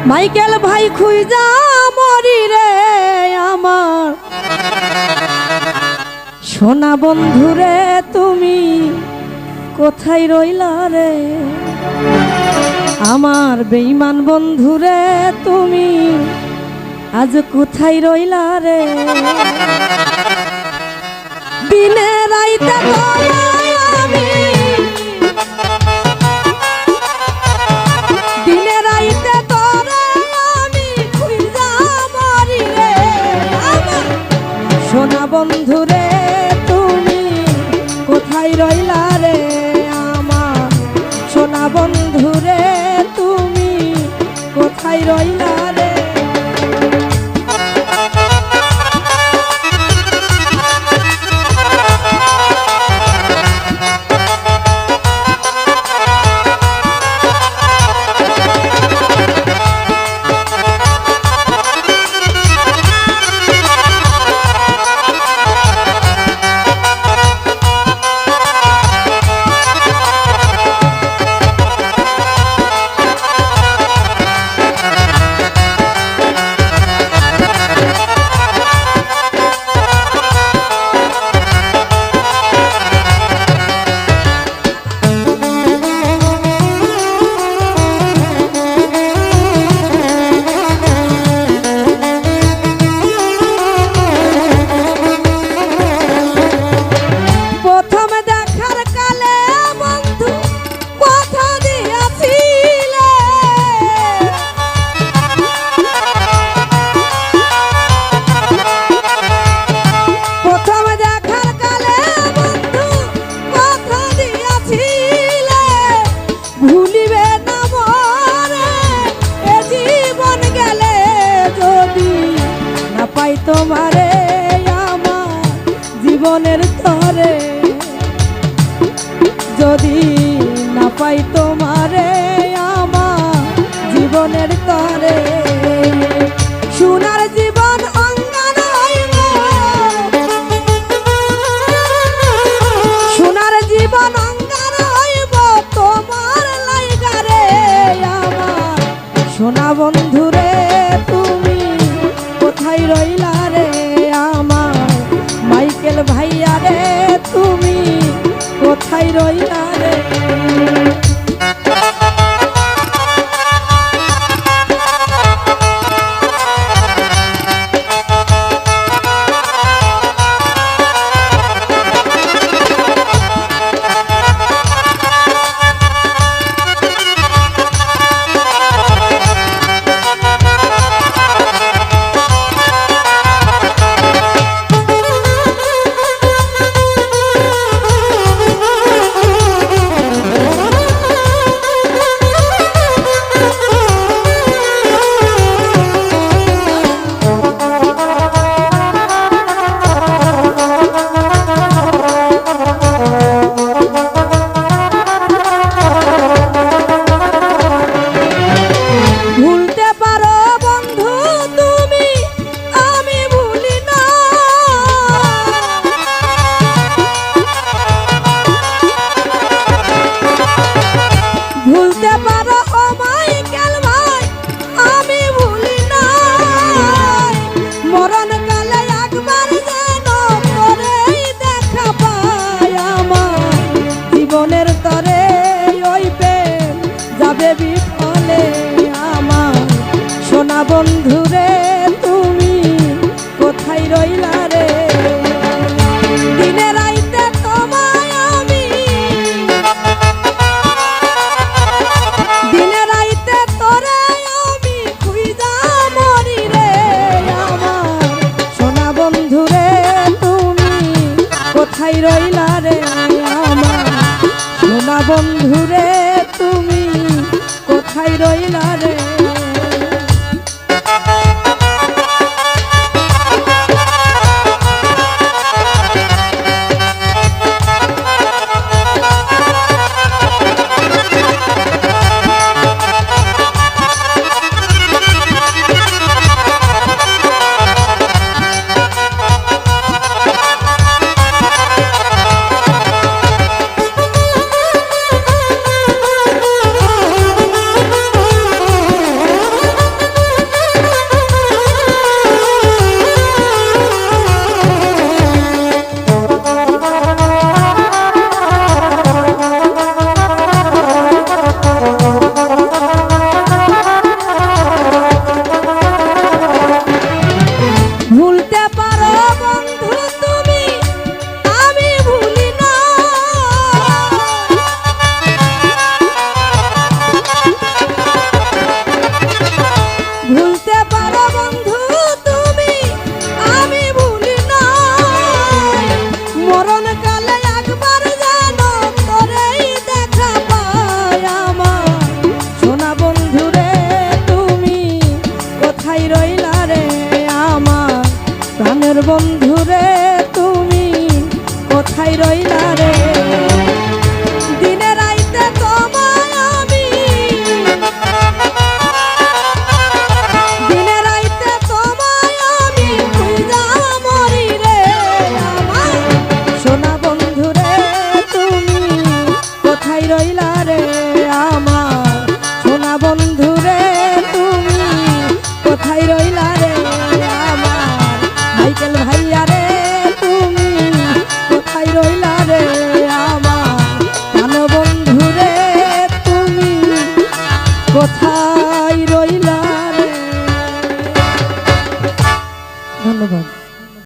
Michael ভাই খুঁজা মরি রে আমার সোনা বন্ধুরে তুমি কোথায় রইলা রে আমার বেঈমান বন্ধুরে তুমি আজ কোথায় রইলা রে দিনে রাইতে তোমায় আমি দিনে রাইতে তোরে আমি খুঁজা মরি রে আমার সোনা বন্ধুরে তুমি কোথায় রইলা রে আমার সোনা বন্ধুরে তুমি কোথায় রইলা রে তোমারে আমার জীবনের তরে যদি না পাই তোমারে আমার জীবনের তরে সোনার জীবন অঙ্গন হইব সোনার জীবন অঙ্গন হইব তোমার লাইগা রে আমার সোনা বন্ধুরে তুমি কোথায় রইলা রে আমার মাইকেল ভাইয়া রে তুমি কোথায় রইলা রে ভুলতে পারো ও মাইকেল ভাই আমি ভুলি না মরণ কালে একবার যেন তোরেই দেখা পাই আমার জীবনের তরে ওই প্রেম যাবে বিফলে আমার সোনা বন্ধুরে তুমি কোথায় রইলা রে দিনে রাইতে তোমায় আমি দিনে রাইতে তোরে আমি খুঁজা মরি রে আমার সোনা বন্ধুরে তুমি কোথায় রইলা রে আমার সোনা বন্ধুরে তুমি কোথায় রইলা রে